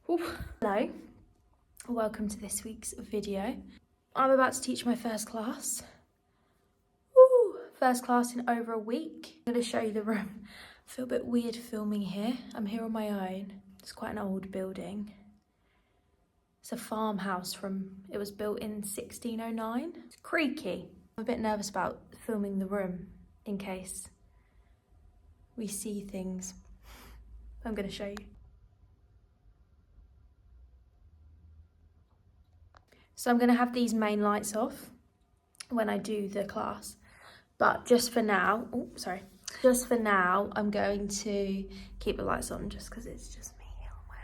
Hello, welcome to this week's video. I'm about to teach my first class. First class in over a week. I'm going to show you the room. I feel a bit weird filming here. I'm here on my own. It's quite an old building. It's a farmhouse it was built in 1609. It's creaky. I'm a bit nervous about filming the room in case we see things. I'm going to show you. So I'm going to have these main lights off when I do the class, but just for now, I'm going to keep the lights on just because it's just me here on my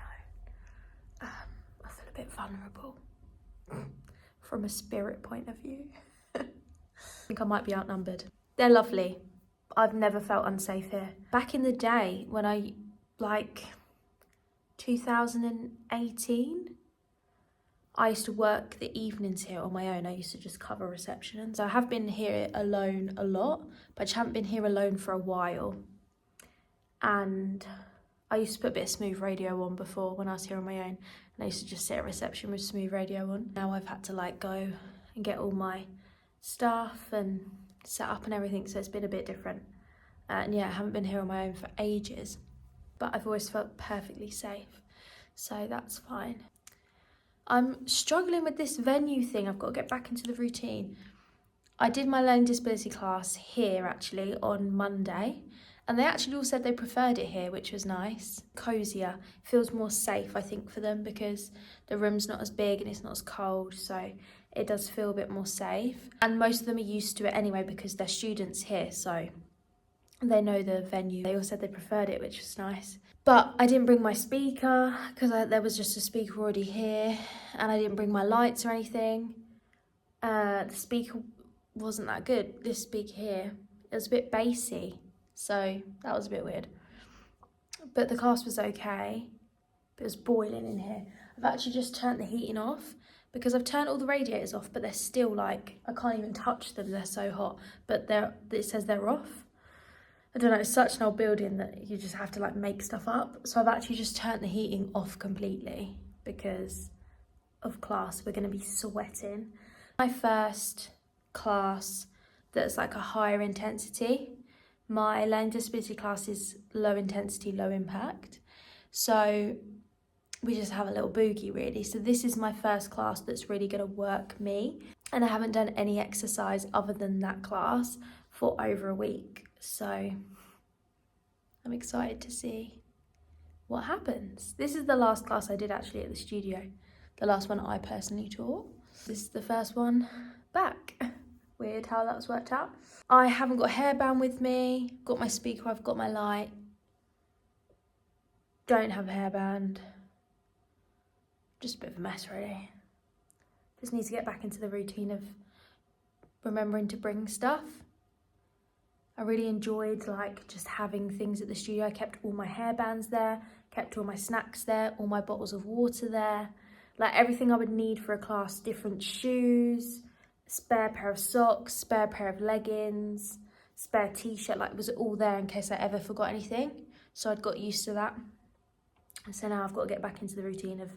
own. I feel a bit vulnerable from a spirit point of view. I think I might be outnumbered. They're lovely. I've never felt unsafe here. Back in the day when 2018, I used to work the evenings here on my own. I used to just cover reception. So I have been here alone a lot, but I just haven't been here alone for a while. And I used to put a bit of smooth radio on before when I was here on my own. And I used to just sit at reception with smooth radio on. Now I've had to go and get all my stuff and set up and everything. So it's been a bit different. And yeah, I haven't been here on my own for ages, but I've always felt perfectly safe. So that's fine. I'm struggling with this venue thing. I've got to get back into the routine. I did my learning disability class here actually on Monday, and they actually all said they preferred it here, which was nice. Cozier, feels more safe I think for them because the room's not as big and it's not as cold, so it does feel a bit more safe. And most of them are used to it anyway because they're students here, so they know the venue. They all said they preferred it, which was nice. But I didn't bring my speaker because there was just a speaker already here, and I didn't bring my lights or anything. The speaker wasn't that good. This speaker here, it was a bit bassy, so that was a bit weird. But the class was okay. It was boiling in here. I've actually just turned the heating off because I've turned all the radiators off, but they're still I can't even touch them. They're so hot, but it says they're off. I don't know, it's such an old building that you just have to make stuff up. So I've actually just turned the heating off completely because of class. We're going to be sweating. My first class that's a higher intensity. My learning disability class is low intensity, low impact. So we just have a little boogie really. So this is my first class that's really going to work me. And I haven't done any exercise other than that class for over a week. So I'm excited to see what happens. This is the last class I did actually at the studio. The last one I personally taught. This is the first one back. Weird how that's worked out. I haven't got a hairband with me. Got my speaker, I've got my light. Don't have a hairband. Just a bit of a mess really. Just need to get back into the routine of remembering to bring stuff. I really enjoyed just having things at the studio. I kept all my hairbands there, kept all my snacks there, all my bottles of water there. Everything I would need for a class, different shoes, spare pair of socks, spare pair of leggings, spare t-shirt, it was all there in case I ever forgot anything. So I'd got used to that. So now I've got to get back into the routine of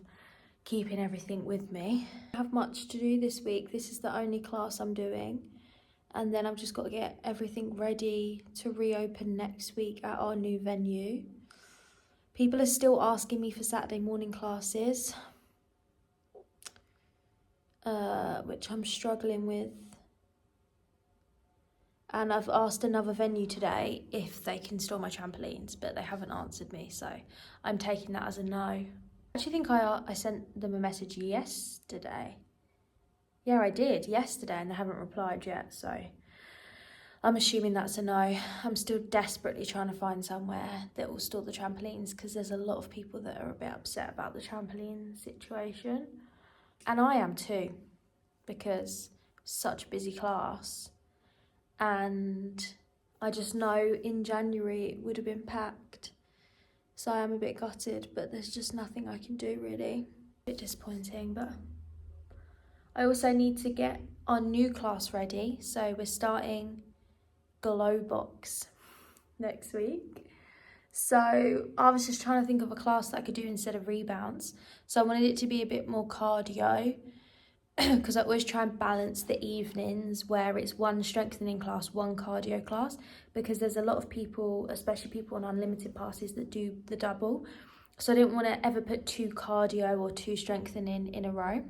keeping everything with me. I have much to do this week. This is the only class I'm doing. And then I've just got to get everything ready to reopen next week at our new venue. People are still asking me for Saturday morning classes, which I'm struggling with. And I've asked another venue today if they can store my trampolines, but they haven't answered me, so I'm taking that as a no. I actually think I sent them a message yesterday. Yeah, I did yesterday and they haven't replied yet, so I'm assuming that's a no. I'm still desperately trying to find somewhere that will store the trampolines because there's a lot of people that are a bit upset about the trampoline situation. And I am too, because it's such a busy class. And I just know in January it would have been packed. So I am a bit gutted, but there's just nothing I can do really. A bit disappointing, but I also need to get our new class ready. So we're starting Glow Box next week. So I was just trying to think of a class that I could do instead of rebounds. So I wanted it to be a bit more cardio, because I always try and balance the evenings where it's one strengthening class, one cardio class, because there's a lot of people, especially people on unlimited passes, that do the double. So I didn't want to ever put 2 cardio or 2 strengthening in a row.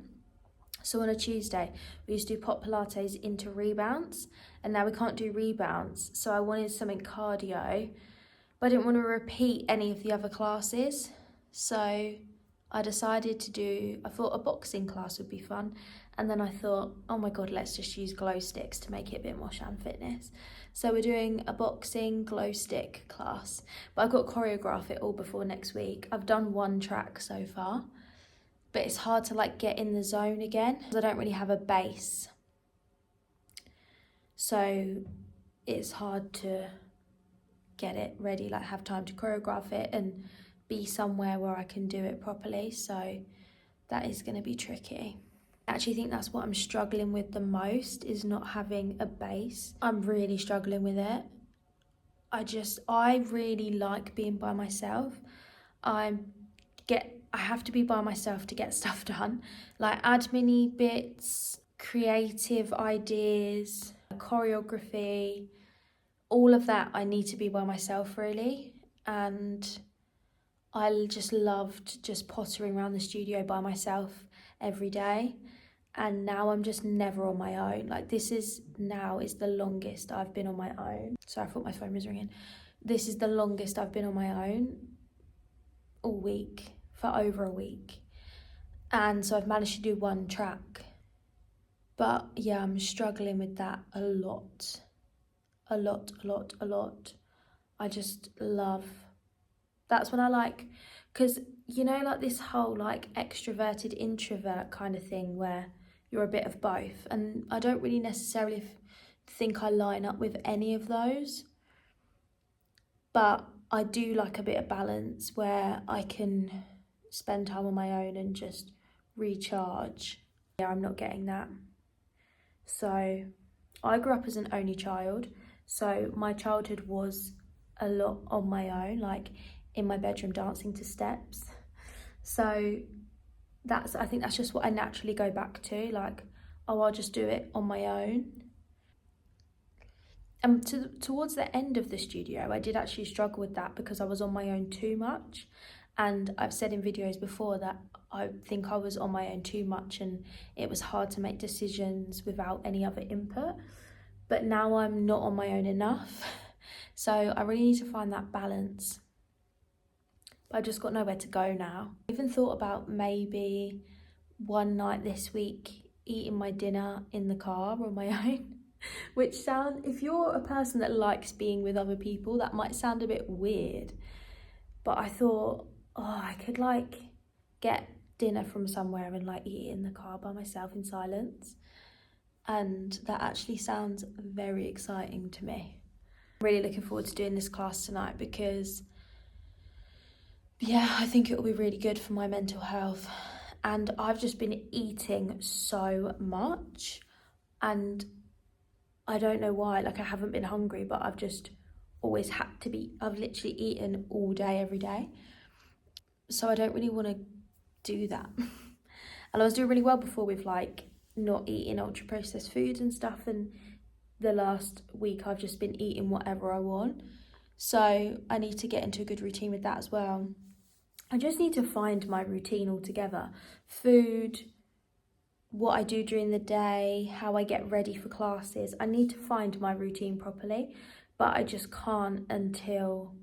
So on a Tuesday, we used to do pot Pilates into rebounds, and now we can't do rebounds. So I wanted something cardio, but I didn't want to repeat any of the other classes. So I decided I thought a boxing class would be fun. And then I thought, oh my God, let's just use glow sticks to make it a bit more ShanFitness. So we're doing a boxing glow stick class, but I've got to choreograph it all before next week. I've done 1 track so far, but it's hard to like get in the zone again because I don't really have a base. So it's hard to get it ready, like have time to choreograph it and be somewhere where I can do it properly. So that is going to be tricky. I actually think that's what I'm struggling with the most, is not having a base. I'm really struggling with it. I really like being by myself. I have to be by myself to get stuff done, like admin-y bits, creative ideas, choreography, all of that. I need to be by myself really, and I just loved just pottering around the studio by myself every day, and now I'm just never on my own. Like this is the longest I've been on my own. So I thought my phone was ringing. This is the longest I've been on my own all week, for over a week. And so I've managed to do 1 track. But yeah, I'm struggling with that a lot. I just love, that's when I like, because you know, like this whole like extroverted introvert kind of thing where you're a bit of both, and I don't really necessarily think I line up with any of those, but I do like a bit of balance where I can spend time on my own and just recharge. Yeah, I'm not getting that. So I grew up as an only child, so my childhood was a lot on my own, like in my bedroom dancing to steps. So I think that's just what I naturally go back to, like, oh, I'll just do it on my own. And towards the end of the studio, I did actually struggle with that because I was on my own too much. And I've said in videos before that I think I was on my own too much and it was hard to make decisions without any other input. But now I'm not on my own enough. So I really need to find that balance. But I've just got nowhere to go now. I even thought about maybe one night this week eating my dinner in the car on my own. Which if you're a person that likes being with other people, that might sound a bit weird. But I thought, oh, I could like get dinner from somewhere and like eat it in the car by myself in silence. And that actually sounds very exciting to me. I'm really looking forward to doing this class tonight because, yeah, I think it will be really good for my mental health. And I've just been eating so much, and I don't know why, like I haven't been hungry, but I've just always had to be, I've literally eaten all day, every day. So I don't really want to do that. And I was doing really well before with like not eating ultra processed foods and stuff. And the last week I've just been eating whatever I want. So I need to get into a good routine with that as well. I just need to find my routine altogether. Food, what I do during the day, how I get ready for classes. I need to find my routine properly, but I just can't until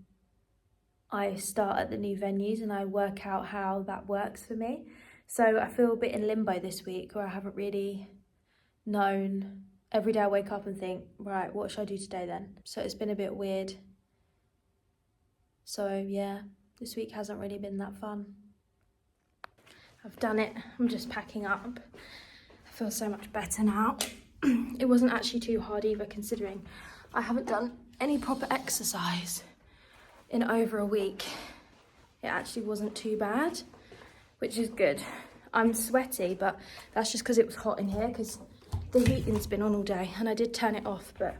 I start at the new venues and I work out how that works for me. So I feel a bit in limbo this week where I haven't really known. Every day I wake up and think, right, what should I do today then? So it's been a bit weird. So yeah, this week hasn't really been that fun. I've done it. I'm just packing up. I feel so much better now. It wasn't actually too hard either, considering I haven't done any proper exercise in over a week. It actually wasn't too bad, which is good. I'm sweaty, but that's just because it was hot in here because the heating's been on all day, and I did turn it off, but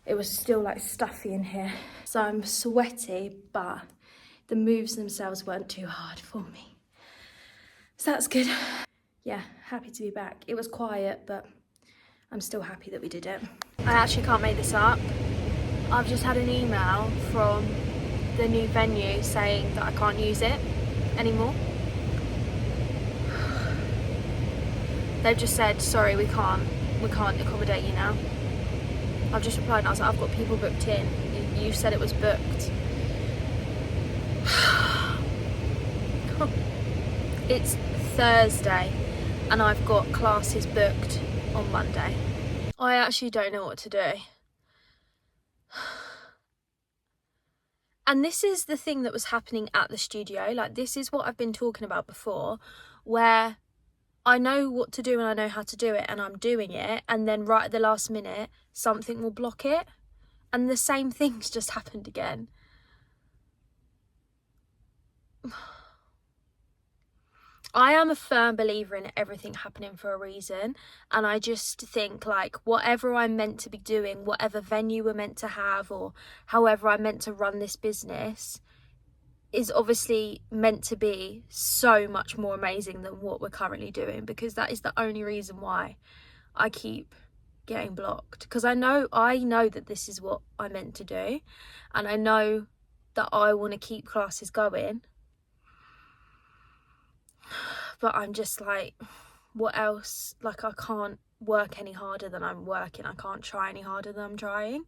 it was still like stuffy in here. So I'm sweaty, but the moves themselves weren't too hard for me. So that's good. Yeah, happy to be back. It was quiet, but I'm still happy that we did it. I actually can't make this up. I've just had an email from the new venue saying that I can't use it anymore. They've just said, sorry, we can't accommodate you now. I've just replied and I was like, I've got people booked in. You said it was booked. It's Thursday and I've got classes booked on Monday. I actually don't know what to do. And this is the thing that was happening at the studio. Like, this is what I've been talking about before, where I know what to do and I know how to do it and I'm doing it, and then right at the last minute something will block it, and the same thing's just happened again. I am a firm believer in everything happening for a reason, and I just think, like, whatever I'm meant to be doing, whatever venue we're meant to have, or however I'm meant to run this business, is obviously meant to be so much more amazing than what we're currently doing, because that is the only reason why I keep getting blocked, because I know that this is what I'm meant to do, and I know that I want to keep classes going, but I'm just like, what else? Like, I can't work any harder than I'm working. I can't try any harder than I'm trying.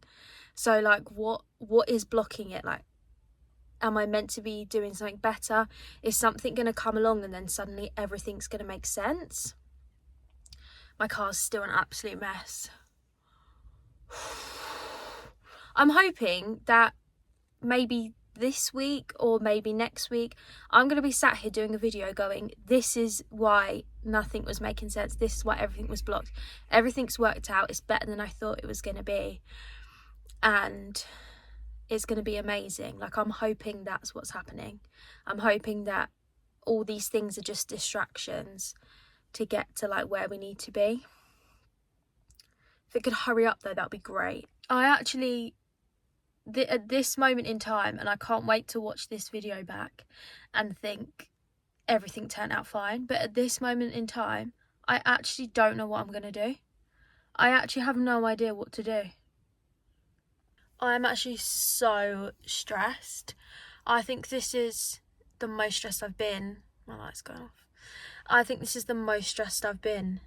So, like, what is blocking it? Like, am I meant to be doing something better? Is something going to come along and then suddenly everything's going to make sense? My car's still an absolute mess. I'm hoping that maybe this week or maybe next week I'm going to be sat here doing a video going, this is why nothing was making sense, this is why everything was blocked, everything's worked out, it's better than I thought it was going to be, and it's going to be amazing. Like, I'm hoping that's what's happening. I'm hoping that all these things are just distractions to get to, like, where we need to be. If it could hurry up though, that'd be great. I actually, at this moment in time, and I can't wait to watch this video back and think everything turned out fine, but at this moment in time I actually don't know what I'm going to do. I actually have no idea what to do. I'm actually so stressed. I think this is the most stressed I've been. My light's going off. I think this is the most stressed I've been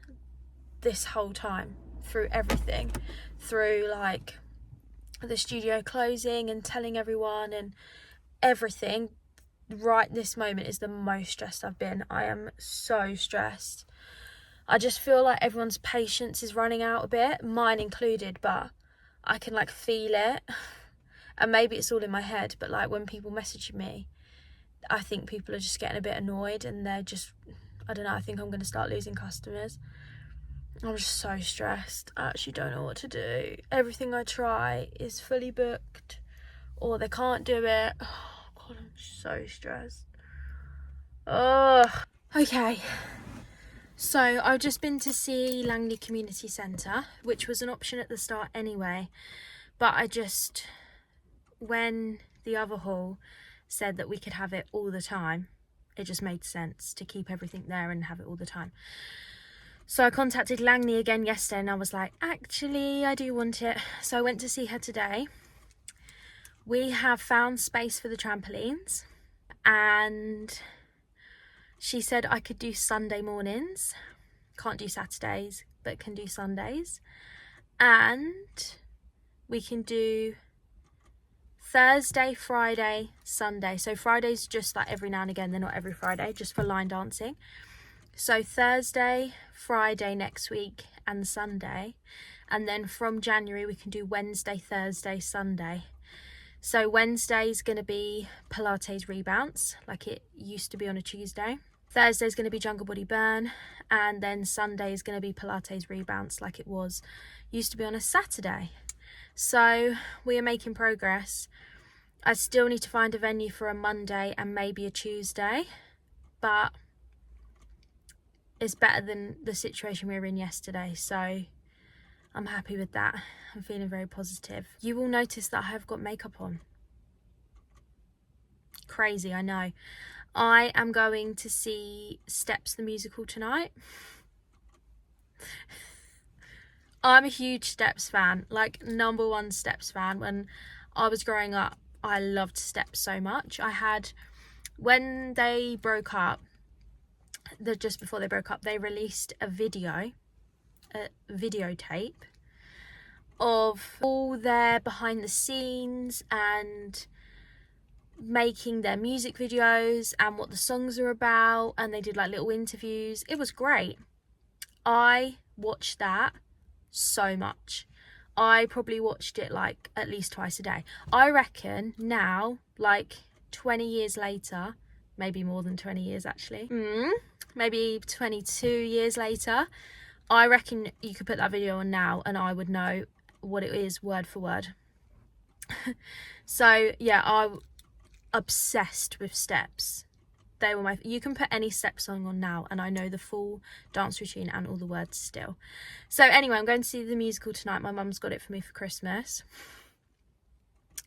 this whole time, through everything, through like the studio closing and telling everyone and everything. Right this moment is the most stressed I've been. I am so stressed. I just feel like everyone's patience is running out a bit, mine included, but I can like feel it. And maybe it's all in my head, but like when people message me, I think people are just getting a bit annoyed and they're just, I don't know, I think I'm going to start losing customers. I'm just so stressed. I actually don't know what to do. Everything I try is fully booked, or they can't do it. Oh God, I'm so stressed. Oh, okay. So I've just been to see Langley Community Centre, which was an option at the start anyway, but when the other hall said that we could have it all the time, it just made sense to keep everything there and have it all the time. So I contacted Langley again yesterday and I was like, actually, I do want it. So I went to see her today. We have found space for the trampolines, and she said I could do Sunday mornings. Can't do Saturdays, but can do Sundays. And we can do Thursday, Friday, Sunday. So Friday's just like every now and again, they're not every Friday, just for line dancing. So Thursday, Friday next week and Sunday. And then from January we can do Wednesday, Thursday, Sunday. So Wednesday's going to be Pilates rebounce, like it used to be on a Tuesday. Thursday's going to be jungle body burn. And then Sunday is going to be Pilates rebounce, like it used to be on a Saturday. So we are making progress. I still need to find a venue for a Monday and maybe a Tuesday, but it's better than the situation we were in yesterday. So I'm happy with that. I'm feeling very positive. You will notice that I have got makeup on. Crazy, I know. I am going to see Steps the musical tonight. I'm a huge Steps fan, like #1 Steps fan. When I was growing up, I loved Steps so much. When they broke up, just before they broke up, they released a videotape of all their behind the scenes and making their music videos and what the songs are about, and they did like little interviews. It was great. I watched that so much. I probably watched it like at least twice a day. I reckon now, like 20 years later, maybe more than 20 years actually, maybe 22 years later, I reckon you could put that video on now and I would know what it is word for word. So yeah, I'm obsessed with Steps. They were you can put any Steps song on now and I know the full dance routine and all the words still. So anyway, I'm going to see the musical tonight. My mum's got it for me for Christmas.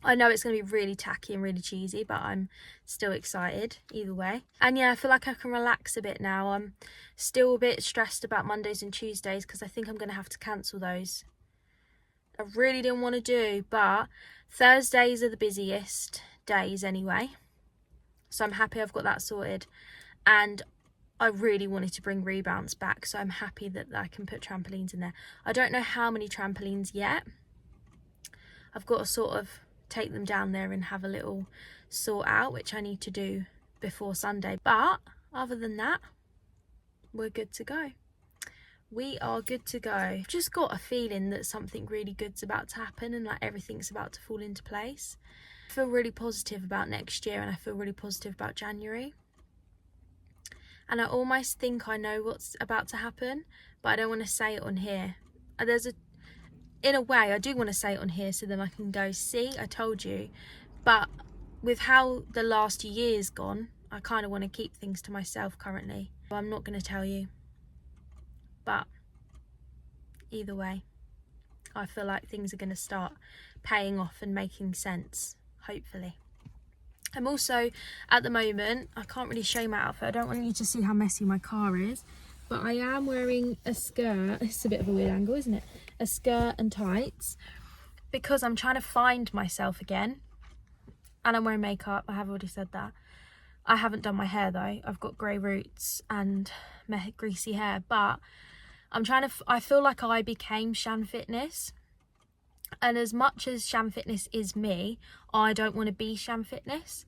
I know it's going to be really tacky and really cheesy, but I'm still excited either way. And yeah, I feel like I can relax a bit now. I'm still a bit stressed about Mondays and Tuesdays because I think I'm going to have to cancel those. I really didn't want to do, but Thursdays are the busiest days anyway. So I'm happy I've got that sorted. And I really wanted to bring rebounds back, so I'm happy that I can put trampolines in there. I don't know how many trampolines yet. I've got to sort of take them down there and have a little sort out, which I need to do before Sunday. But other than that, we're good to go. We are good to go. I've just got a feeling that something really good's about to happen and like everything's about to fall into place. I feel really positive about next year and I feel really positive about January. And I almost think I know what's about to happen, but I don't want to say it on here. In a way, I do want to say it on here so then I can go, see, I told you. But with how the last year's gone, I kind of want to keep things to myself currently. I'm not going to tell you. But either way, I feel like things are going to start paying off and making sense, hopefully. I'm also, at the moment, I can't really show my outfit. I don't want you to see how messy my car is. But I am wearing a skirt. It's a bit of a weird angle, isn't it? A skirt and tights. Because I'm trying to find myself again. And I'm wearing makeup. I have already said that. I haven't done my hair though. I've got grey roots and greasy hair. But I feel like I became ShanFitness. And as much as ShanFitness is me, I don't want to be ShanFitness.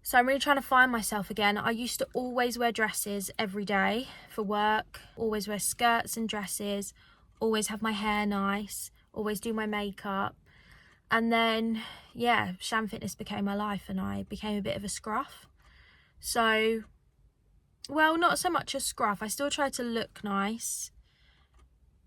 So I'm really trying to find myself again. I used to always wear dresses every day for work, always wear skirts and dresses, always have my hair nice, always do my makeup. And then, yeah, ShanFitness became my life and I became a bit of a scruff. So, well, not so much a scruff. I still try to look nice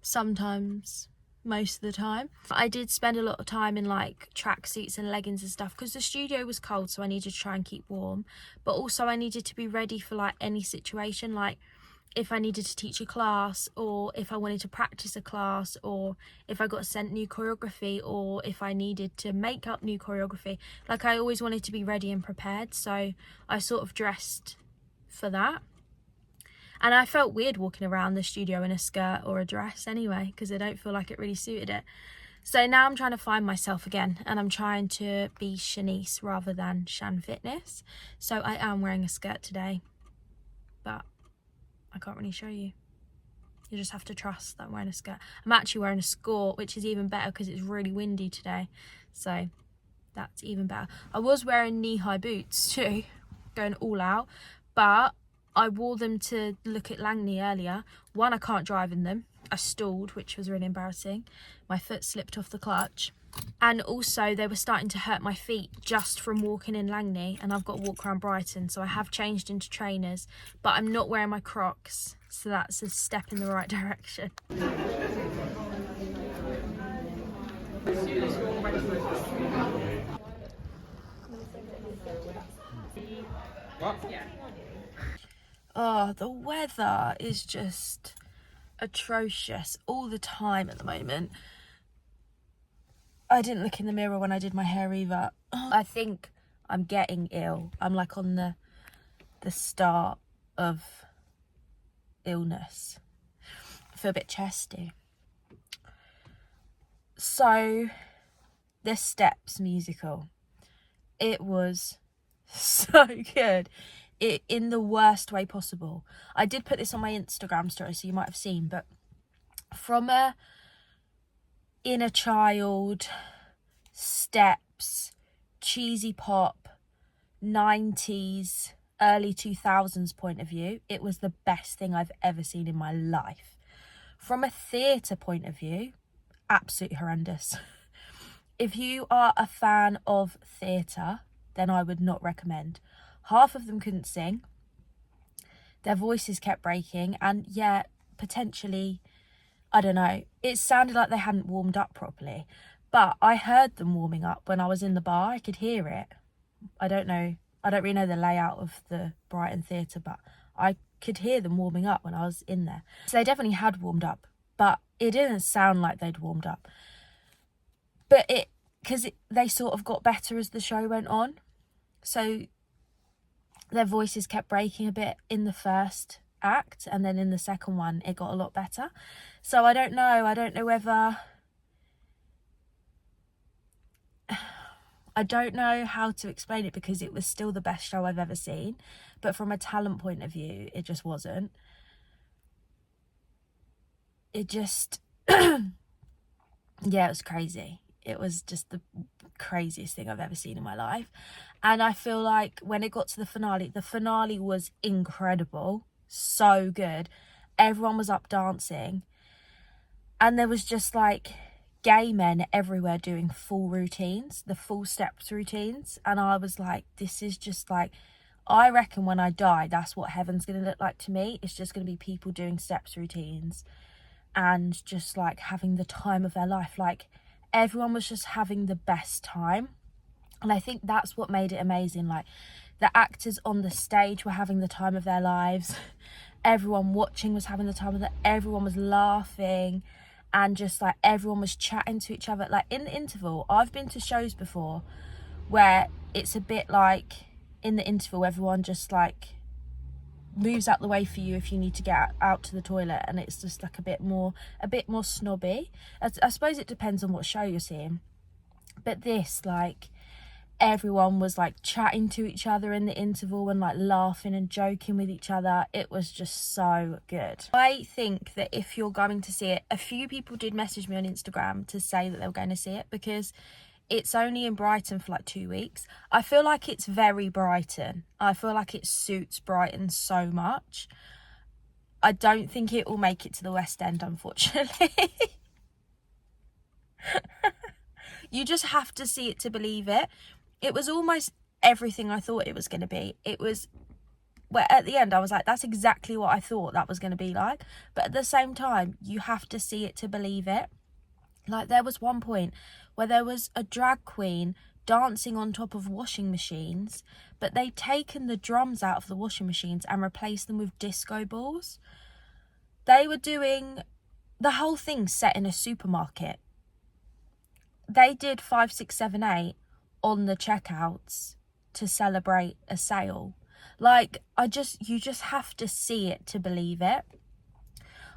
sometimes. Most of the time. I did spend a lot of time in like tracksuits and leggings and stuff because the studio was cold, so I needed to try and keep warm, but also I needed to be ready for like any situation, like if I needed to teach a class or if I wanted to practice a class or if I got sent new choreography or if I needed to make up new choreography. Like I always wanted to be ready and prepared, so I sort of dressed for that. And I felt weird walking around the studio in a skirt or a dress anyway, because I don't feel like it really suited it. So now I'm trying to find myself again, and I'm trying to be Shanice rather than ShanFitness. So I am wearing a skirt today, but I can't really show you. You just have to trust that I'm wearing a skirt. I'm actually wearing a skirt, which is even better because it's really windy today. So that's even better. I was wearing knee-high boots too, going all out, but I wore them to look at Langley earlier. One, I can't drive in them. I stalled, which was really embarrassing. My foot slipped off the clutch. And also, they were starting to hurt my feet just from walking in Langley. And I've got to walk around Brighton, so I have changed into trainers. But I'm not wearing my Crocs, so that's a step in the right direction. What? Oh, the weather is just atrocious all the time at the moment. I didn't look in the mirror when I did my hair either. I think I'm getting ill. I'm like on the start of illness. I feel a bit chesty. So, the Steps musical. It was so good. In the worst way possible. I did put this on my Instagram story, so you might have seen, but from a inner child, Steps, cheesy pop, 90s, early 2000s point of view, it was the best thing I've ever seen in my life. From a theatre point of view, absolutely horrendous. If you are a fan of theatre, then I would not recommend. Half of them couldn't sing. Their voices kept breaking, and yeah, potentially, I don't know, it sounded like they hadn't warmed up properly. But I heard them warming up when I was in the bar. I could hear it. I don't really know the layout of the Brighton Theatre, but I could hear them warming up when I was in there. So they definitely had warmed up, but it didn't sound like they'd warmed up. But they sort of got better as the show went on. So their voices kept breaking a bit in the first act, and then in the second one it got a lot better. So I don't know whether I don't know how to explain it, because it was still the best show I've ever seen, but from a talent point of view it just wasn't. It just yeah, it was crazy. It was just the craziest thing I've ever seen in my life. And I feel like when it got to the finale was incredible. So good. Everyone was up dancing. And there was just like gay men everywhere doing full routines, the full Steps routines. And I was like, this is just like, I reckon when I die, that's what heaven's going to look like to me. It's just going to be people doing Steps routines and just like having the time of their life. Like, everyone was just having the best time. And I think that's what made it amazing. Like, the actors on the stage were having the time of their lives. Everyone watching was having the time of their, everyone was laughing, and just like everyone was chatting to each other. Like, in the interval, I've been to shows before where it's a bit like, in the interval, everyone just like moves out the way for you if you need to get out to the toilet, and it's just like a bit more snobby. I suppose it depends on what show you're seeing, but this, like, everyone was like chatting to each other in the interval and like laughing and joking with each other. It was just so good. I think that if you're going to see it, a few people did message me on Instagram to say that they were going to see it, because it's only in Brighton for like 2 weeks. I feel like it's very Brighton. I feel like it suits Brighton so much. I don't think it will make it to the West End, unfortunately. You just have to see it to believe it. It was almost everything I thought it was going to be. It was, well, at the end I was like, that's exactly what I thought that was going to be like. But at the same time, you have to see it to believe it. Like, there was one point where there was a drag queen dancing on top of washing machines, but they'd taken the drums out of the washing machines and replaced them with disco balls. They were doing the whole thing set in a supermarket. They did 5, 6, 7, 8 on the checkouts to celebrate a sale. Like, you just have to see it to believe it.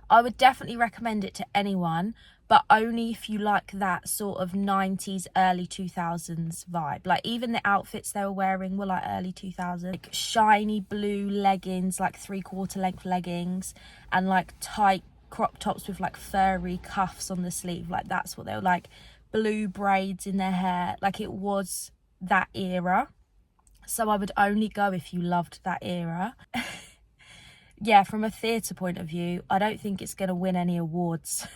I would definitely recommend it to anyone, but only if you like that sort of 90s, early 2000s vibe. Like, even the outfits they were wearing were like early 2000s. Like, shiny blue leggings, like 3/4 length leggings, and like tight crop tops with like furry cuffs on the sleeve. Like, that's what they were like. Blue braids in their hair. Like, it was that era. So I would only go if you loved that era. Yeah, from a theatre point of view, I don't think it's going to win any awards.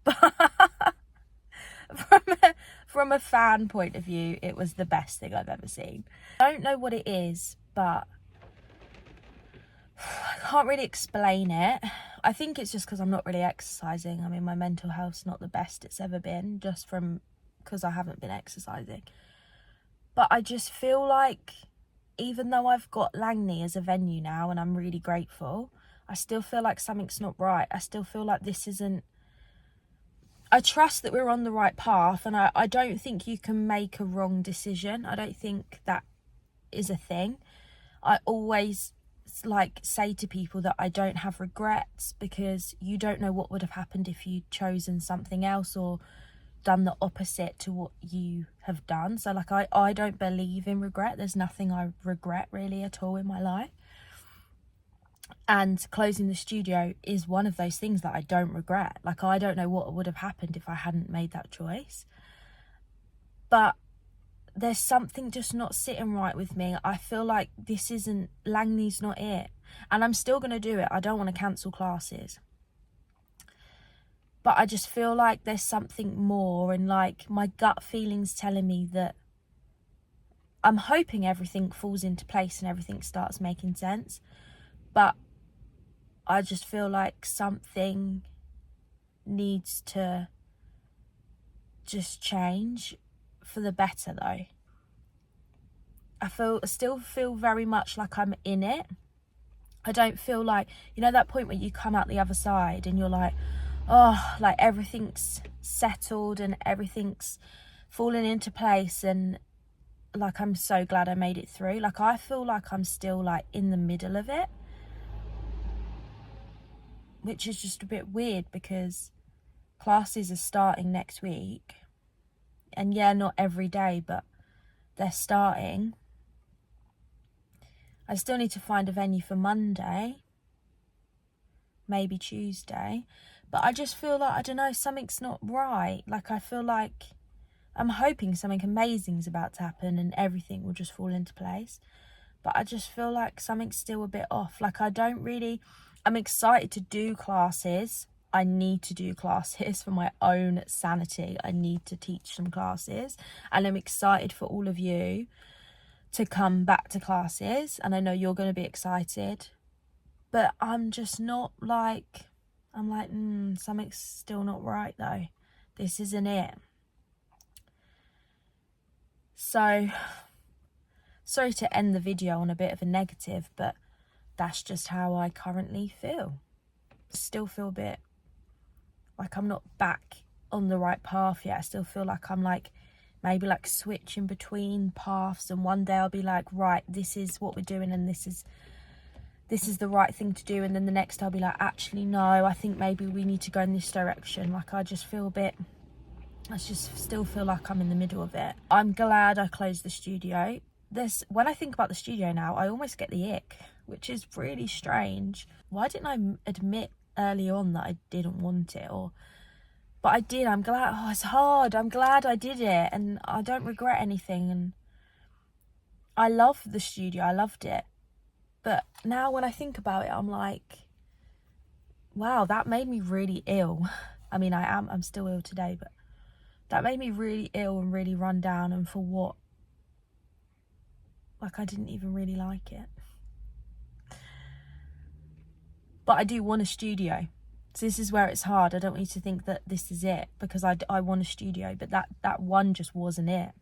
But from a fan point of view, it was the best thing I've ever seen. I don't know what it is, but I can't really explain it. I think it's just because I'm not really exercising. I mean, my mental health's not the best it's ever been, just from because I haven't been exercising. But I just feel like, even though I've got Langley as a venue now and I'm really grateful, I still feel like something's not right. I still feel like this isn't... I trust that we're on the right path, and I don't think you can make a wrong decision. I don't think that is a thing. I always like say to people that I don't have regrets, because you don't know what would have happened if you'd chosen something else or done the opposite to what you have done. So like I don't believe in regret. There's nothing I regret really at all in my life. And closing the studio is one of those things that I don't regret. Like, I don't know what would have happened if I hadn't made that choice. But there's something just not sitting right with me. I feel like this isn't... Langley's not it. And I'm still going to do it. I don't want to cancel classes. But I just feel like there's something more. And like, my gut feeling's telling me that I'm hoping everything falls into place and everything starts making sense. But I just feel like something needs to just change for the better, though. I still feel very much like I'm in it. I don't feel like, you know, that point where you come out the other side and you're like, oh, like everything's settled and everything's fallen into place, and like I'm so glad I made it through. Like, I feel like I'm still like in the middle of it, which is just a bit weird because classes are starting next week. And yeah, not every day, but they're starting. I still need to find a venue for Monday, maybe Tuesday. But I just feel like, I don't know, something's not right. Like, I feel like I'm hoping something amazing is about to happen and everything will just fall into place. But I just feel like something's still a bit off. Like, I'm excited to do classes. I need to do classes for my own sanity. I need to teach some classes. And I'm excited for all of you to come back to classes. And I know you're going to be excited. But I'm just not like... I'm like, something's still not right though. This isn't it. So, sorry to end the video on a bit of a negative, but that's just how I currently feel. Still feel a bit like I'm not back on the right path yet. I still feel like I'm like maybe like switching between paths, and one day I'll be like, right, this is what we're doing and this is the right thing to do, and then the next I'll be like, actually no, I think maybe we need to go in this direction. Like, I just feel a bit... I just still feel like I'm in the middle of it. I'm glad I closed the studio. When I think about the studio now, I almost get the ick, which is really strange. Why didn't I admit early on that I didn't want it? But I did. I'm glad. Oh, it's hard. I'm glad I did it, and I don't regret anything. And I love the studio. I loved it. But now when I think about it, I'm like, wow, that made me really ill. I mean, I'm still ill today, but that made me really ill and really run down, and for what? Like, I didn't even really like it. But I do want a studio. So this is where it's hard. I don't want you to think that this is it, because I want a studio, but that one just wasn't it.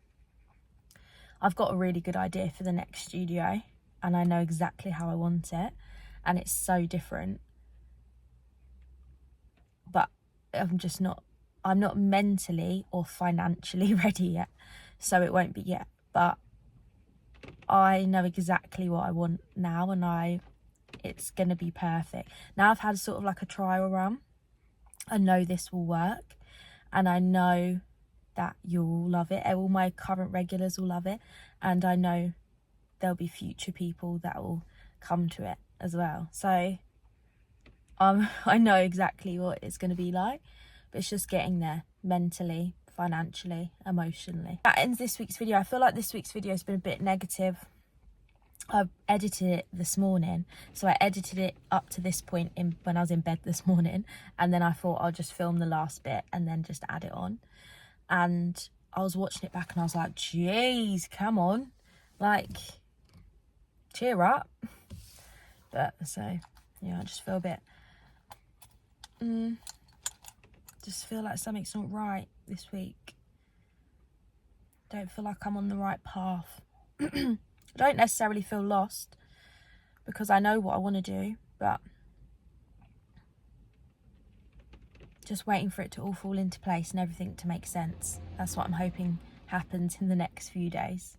I've got a really good idea for the next studio, and I know exactly how I want it, and it's so different. But I'm not mentally or financially ready yet, so it won't be yet. But I know exactly what I want now, and it's going to be perfect. Now I've had sort of like a trial run. I know this will work, and I know that you'll love it. All my current regulars will love it, and I know there'll be future people that will come to it as well. So I know exactly what it's going to be like, but it's just getting there mentally, financially, emotionally. That ends this week's video. I feel like this week's video has been a bit negative. I edited it this morning, so I edited it up to this point when I was in bed this morning, and then I thought I'll just film the last bit and then just add it on. And I was watching it back and I was like, jeez, come on, like, cheer up. But so yeah, I just feel a bit just feel like something's not right this week. Don't feel like I'm on the right path. I don't necessarily feel lost, because I know what I want to do, but just waiting for it to all fall into place and everything to make sense. That's what I'm hoping happens in the next few days.